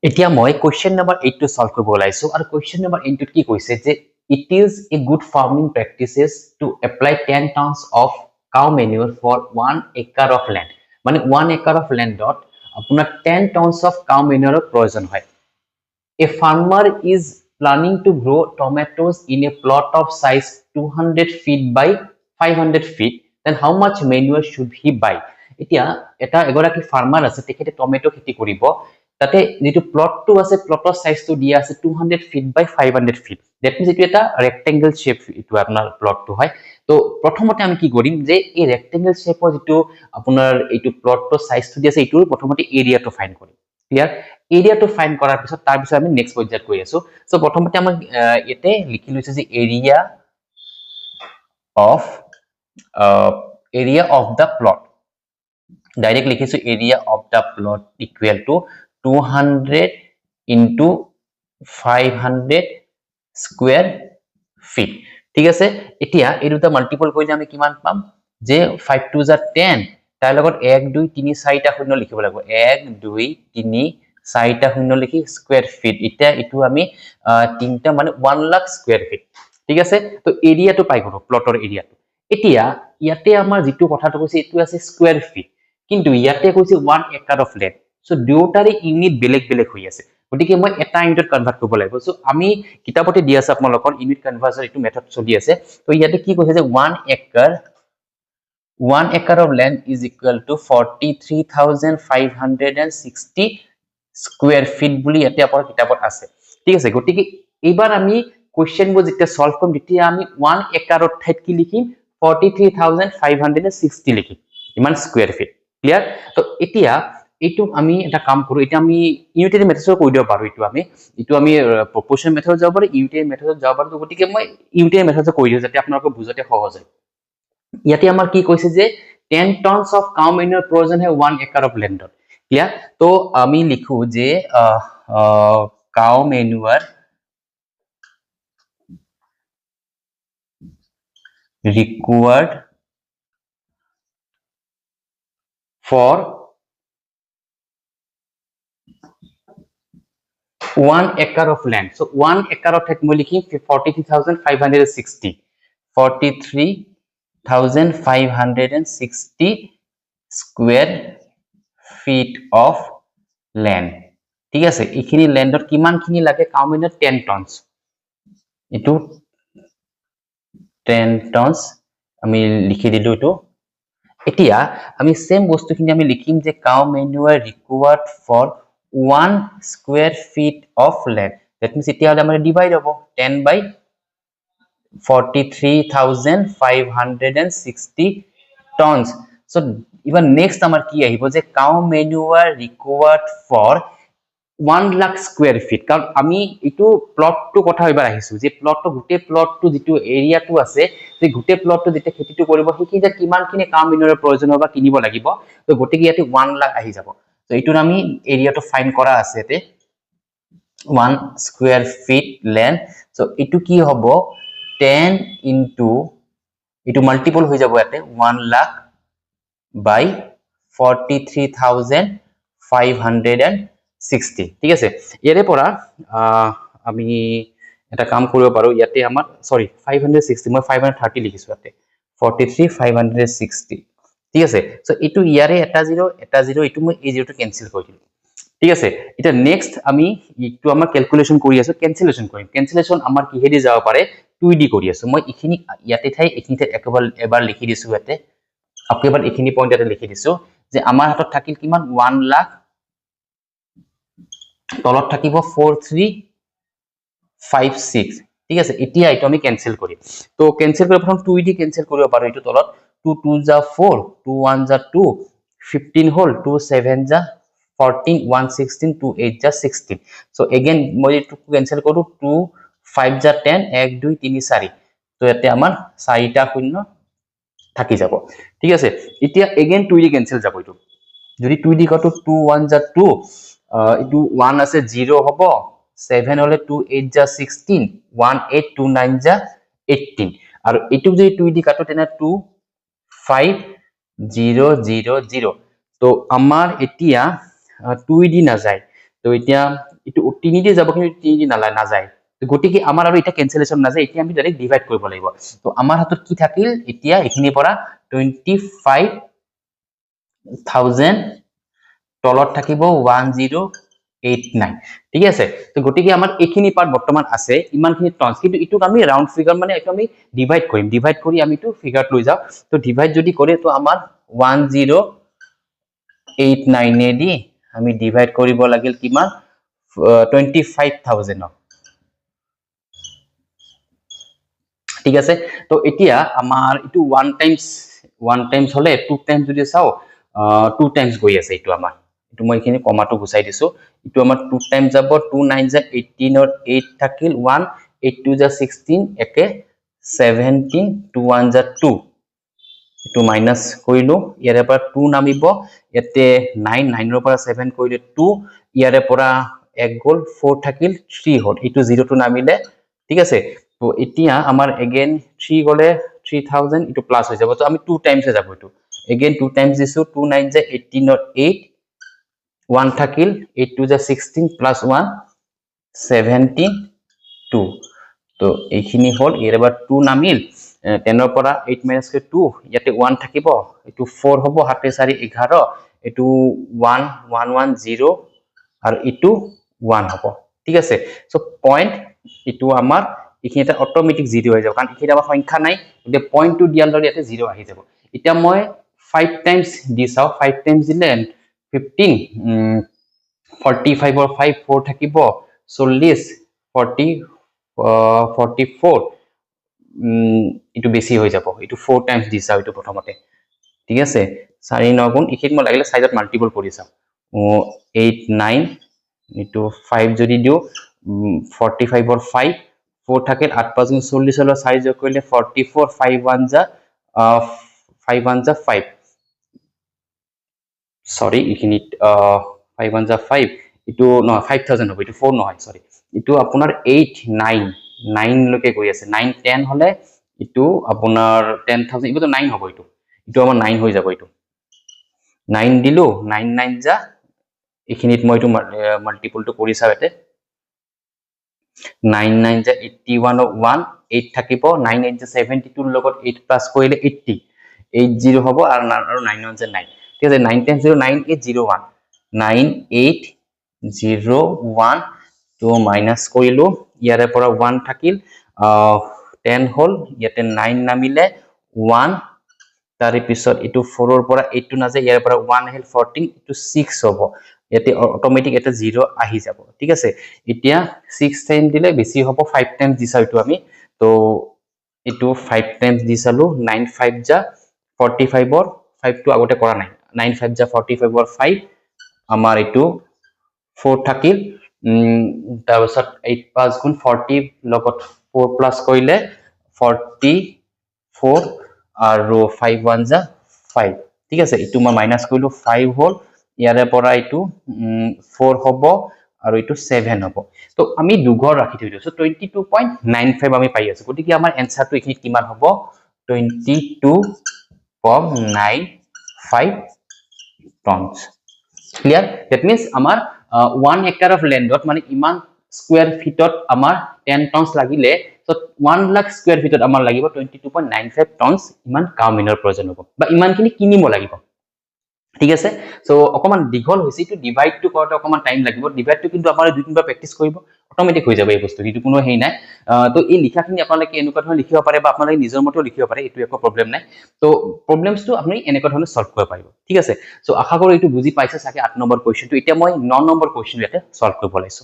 এতিয়া মই question number 8 to solve কৰিব ওলাইছো আৰু question number 8 কি কৈছে যে it is a good farming practices to apply 10 tons of cow manure for 1 acre of land মানে 1 acre of landত আপোনাৰ 10 tons of cow manure প্ৰয়োজন হয় a farmer is planning to grow tomatoes in a plot of size 200 feet by 500 feet then how much manure should he buy এতিয়া এটা এগৰাকী farmer আছে তেখেতে tomato খেতি কৰিব তাতে যেটো প্লটটো আছে প্লটৰ সাইজটো দিয়া আছে 200 feet by 500 feet that means এটো এটা ৰেক্টেঙ্গল শেপ এটো আপোনাৰ প্লটটো হয় তো প্ৰথমতে আমি কি কৰিম যে এই ৰেক্টেঙ্গল শেপৰ যেটো আপোনাৰ এটো প্লটৰ সাইজটো দিয়া আছে এটোৰ প্ৰথমতে এৰিয়াটো ফাইন্ড কৰিম ক্লিয়াৰ এৰিয়াটো ফাইন্ড কৰাৰ পিছত তাৰ পিছত আমি নেক্সট পৰ্যায়ত গৈ আছো সো প্ৰথমতে আমাক এতে লিখি লৈছে যে area of the plot direct লিখিছো area of the plot equal to 200 into 500 square feet ঠিক আছে এতিয়া এই দুটা মাল্টিপল কৰিলে আমি কিমান পাম যে 5 2 10 তাৰ লগত 1 2 3 4 টা শূন্য লিখিব লাগিব 1 2 3 4 টা শূন্য লিখি স্কয়াৰ ফিট এতিয়া ইটো আমি তিনটা মানে 1 লাখ স্কয়াৰ ফিট ঠিক আছে তো এৰিয়াটো পাই গলো প্লটৰ এৰিয়াটো এতিয়া ইয়াতে আমাৰ যেটো কথাটো কৈছে এটো আছে স্কয়াৰ ফিট কিন্তু ইয়াতে কৈছে 1 একাৰ অফ ল্যান্ড সো দুটাৰে ইউনিট বেলেগ বেলেগ হৈ আছে গতিকে মই এটা ইউনিটত কনভাৰ্ট কৰিব লাগিব সো আমি কিতাপতে দি আছে আপোনালোকৰ ইউনিট কনভাৰ্সন এটো মেথড চলি আছে তো ইয়াতে কি কৈছে যে 1 acre of land is equal to 43560 square feet বুলি ইয়াতে আপোনাৰ কিতাপত আছে ঠিক আছে গতিকে এইবাৰ আমি কোৱেশ্চন বো যেতিয়া সলভ কৰিম তেতিয়া আমি 1 acre ৰ ঠাইত কি লিখিম 43560 লিখিম ইমান স্কয়াৰ ফিট ক্লিয়াৰ তো এতিয়া এইটো আমি এটা কাম কৰো এটা আমি ইউনিটাৰী মেথডৰ কৈ দিব পাৰো এইটো আমি প্ৰপোৰ্শন মেথড যাব পাৰো ইউনিটাৰী মেথডত যাব পাৰো গতিকে মই ইউনিটাৰী মেথডত কৈ দিও যাতে আপোনালোকক বুজতে সহজ হয় ইয়াতে আমাৰ কি কৈছে যে 10 tons of cow manure প্ৰয়োজন হয় 1 acre of land ক্লিয়াৰ তো আমি লিখো যে cow manure required for 1 acre of land so 1 acre of ঠাইত মই লিখিম 43560 43560 square feet of land ঠিক আছে এখিনি ল্যান্ডত কিমান খিনি লাগে কাউ মিনিট 10 tons এটো 10 tons আমি লিখি দিলো এটো এতিয়া আমি সেম বস্তুখিনি আমি লিখিম যে cow ম্যানুয়ার required for 1 square feet of land that means এতিয়া হলে আমরা ডিভাইড হবো 10 by 43560 tons so even next আমার কি আহিব যে cow ম্যানুয়ার required for 1 lakh square feet কারণ আমি এটো প্লটটো কথা এবাৰ আহিছো যে প্লটটো গুটে প্লটটো যেটো এৰিয়াটো আছে যে গুটে প্লটটো যেতে খেতিটো কৰিব হেকিটা কিমানখিনি কাম মিনাৰৰ প্ৰয়োজন হ'ব কিনিব লাগিব তো গটিকে ইয়াতে 1 লাখ আহি যাব তো এটো আমি এৰিয়াটো ফাইন্ড কৰা আছে তে 1 স্কয়ার ফিট ল্যান্ড সো এটো কি হ'ব 10 into এটো মাল্টিপল হৈ যাব ইয়াতে 1 লাখ by 43560 ঠিক আছে ইয়াৰে পৰা আমি এটা কাম কৰিব পাৰো ইয়াতে আমাৰ সৰি 560 মই 530 লিখিছো ইয়াতে 43560 ঠিক আছে সো এটো ইয়াৰে এটা 0 এটো মই এই 0 টো ক্যান্সেল কৰি দিম ঠিক আছে এটা নেক্সট আমি ইটো আমাৰ ক্যালকুলেশন কৰি আছো ক্যান্সেলেশন কৰিম ক্যান্সেলেশন আমাৰ কি হেদি যাব পাৰে 2d কৰি আছো মই ইখিনি ইয়াতে ঠাই ইখিনিতে এবাৰ লিখি দিছো ইয়াতে আপনি এবাৰ ইখিনি পইণ্ট এটা লিখি দিছো যে আমাৰ হাতত থাকিল কিমান 1 লাখ তলত থাকিব 4356 ঠিক আছে এতিয়া এটা আমি ক্যান্সেল কৰিম তো ক্যান্সেল কৰি প্ৰথম 2d ক্যান্সেল কৰিব পাৰো এটো তলত 2 2 যা 4 2 1 যা 2 15 হল 2 7 যা 14 1 16 2 8 যা 16 so again মই এটো ক্যান্সেল কৰো 2 5 যা 10 1 2 3 4 তো ইয়াতে আমাৰ 4টা শূন্য থাকি যাব ঠিক আছে এতিয়া again 2d ক্যান্সেল যাব এটো যদি 2d কটো 2 1 যা 2 এটো 1 আছে 0 হ'ব 7 হলে 2 8 যা 16 1 8 2 9 যা 18 আৰু এটো যদি 2d কাটো তেনে 2 5 0 0 0 তো আমাৰ এতিয়া 2d না যায় তো এতিয়া ইটো 3 দি যাব কিন্তু 3 দি নাযায় গতিকে আমাৰ আৰু এটা ক্যান্সেলেশন না যায় এতিয়া আমি ডাইৰেক্ট ডিভাইড কৰিব লাগিব তো আমাৰ হাতত কি থাকিল এতিয়া এখিনিৰ পৰা 25000 তলত থাকিব 1089 ঠিক আছে তো গতিকে আমাৰ এখিনি পাৰ্ট বৰ্তমান আছে ইমানখিনি টনস কিন্তু ইটোক আমি ৰাউন্ড ফিগাৰ মানে এটা আমি ডিভাইড কৰিম ডিভাইড কৰি আমি তো ফিগাৰত লৈ যাও তো ডিভাইড যদি কৰে তো আমাৰ 1089 এ দি আমি ডিভাইড কৰিব লাগিল কিমান 25000 ঠিক আছে তো এতিয়া আমাৰ ইটো 1 টাইমস হলে 2 টাইমস যদি চাও 2 টাইমস গৈ আছে ইটো আমাৰ ইটো মই এখিনি কমাটো গুছাই দিছো ইটো আমাৰ 2 টাইমস যাব 2 9 যা 18 or 8 থাকিল 1 8 2 যা 16 একে 17 2 1 যা 2 ইটো মাইনাস কৰিলো ইয়াৰে পৰা 2 নামিব ইয়াতে 9 9 ৰ পৰা 7 কৰিলে 2 ইয়াৰে পৰা এক গল 4 থাকিল 3 হল ইটো 0 টো নামিলে ঠিক আছে তো এতিয়া আমাৰ अगेन 3 গলে 3000 ইটো প্লাস হৈ যাব তো আমি 2 টাইমস এ যাব ইটো अगेन 2 টাইমস দিছো 2 9 যা 18 or 8 1 থাকিল 8 2 যা 16 plus 1 17 2 তো এইখিনি হল ইয়াৰ পৰা 2 নামিল 10 ৰ পৰা 8 minus 2 ইয়াতে 1 থাকিব এটো 4 হ'ব হাতে 4 11 এটো 1 1 1 0 আৰু এটো 1 হ'ব ঠিক আছে সো পয়েন্ট এটো আমাৰ এখিনিটা অটোমেটিক 0 হৈ যাব কাৰণ এখিনিটা আমাৰ সংখ্যা নাই গতে পয়েন্ট টু দিয়াৰ লগে ইয়াতে 0 আহি যাব এতিয়া মই 5 টাইমস দি চাও 5 টাইমস দিলে 15 45 or 5 4 থাকিব 40 40 44 ইটো বেছি হৈ যাব ইটো 4 টাইমস দি চাও ইটো প্ৰথমতে ঠিক আছে 4 9 গুণ ইখিত মই লাগিলে সাইডত মাল্টিপল কৰি চাও 8 9 ইটো 5 যদি দিও 45 or 5 4 থাকে 8 5 গুণ 40 হলো 4 যোগ কৰিলে 44 5 1 যা 5 sorry ইখিনিত 5 1 যা 5 ইটো ন 5000 হ'ব ইটো 4 নহয় সরি ইটো আপোনাৰ 8 9 9 লকে গৈ আছে 9 10 হলে ইটো আপোনাৰ 10000 ইটো 9 হ'ব ইটো আমাৰ 9 হৈ যাব ইটো 9 দিলো 9 9 যা ইখিনিত মই ইটো মাল্টিপল টু কৰি চাওতে 9 9 যা 81 1 8 থাকিব 9 8 যা 72 লগত 8 প্লাস কৰিলে 80 80 হ'ব আৰু 9 1 যা 9 ঠিক আছে 9 10 0 9 8 0 1 9 8 0 1 তো মাইনাস কৰিলো ইয়াৰে পৰা 1 থাকিল 10 হল ইয়াতে 9 নামিলে 1 তাৰে পিছত ইটো 4 ৰ পৰা 8 টো না যায় ইয়াৰে পৰা 1 আহিল 14 ইটো 6 হ'ব ইয়াতে অটোমেটিক এটা 0 আহি যাব ঠিক আছে এতিয়া 6 টাইম দিলে বেছি হ'ব 5 টাইমস দিছা ইটো আমি তো ইটো 5 টাইমস দিছালো 9 5 যা 45 ৰ 5 টো আগতে কৰা নাই 9 5 যা 45 ৰ 5 আমাৰ ইটো 4 থাকিল তাৰ পিছত 8 5 গুণ 40 লগত 4 প্লাস কৰিলে 44 আৰু 5 1 যা 5 ঠিক আছে ইটো মই মাইনাস কৰিলো 5 হল ইয়াৰে পৰা ইটো 4 হ'ব আৰু ইটো 7 হ'ব তো আমি দুঘৰ ৰাখি থৈ দিছো 22.95 আমি পাই আছো গতিকে আমাৰ এনসাৰটো এখিনি কিমান হ'ব 22.95 tons clear that means আমাৰ 1 hectare of landot মানে ইমান square feetত আমাৰ 10 tons লাগিলে so 1 lakh square feetত আমাৰ লাগিব 22.95 tons ইমান কাউ মিনৰ প্ৰয়োজন হ'ব বা ইমানখিনি কিনিব লাগিব ঠিক আছে সো অকমান দীঘল হৈছে টু ডিভাইড টু কৰতে অকমান টাইম লাগিব ডিভাইড টু কিন্তু আপোনালোকে দুই তিনবাৰ প্ৰেক্টিস কৰিব অটোমেটিক হৈ যাব এই বস্তু কিন্তু কোনো হেই নাই তো এই লিখাখিনি আপোনালোকে এনেকুৱা ধৰণে লিখিব পাৰে বা আপোনালোকে নিজৰ মতে লিখিব পাৰে এটো একো প্ৰবলেম নাই তো প্ৰবলেমস তো আপুনি এনেকুৱা ধৰণে সলভ কৰিব পাৰিব ঠিক আছে সো আশা কৰো এটো বুজি পাইছে চাগে 8 নম্বৰ কোৱেশ্চনটো এতিয়া মই 9 নম্বৰ কোৱেশ্চন ইয়াতে সলভ কৰিব লাইছো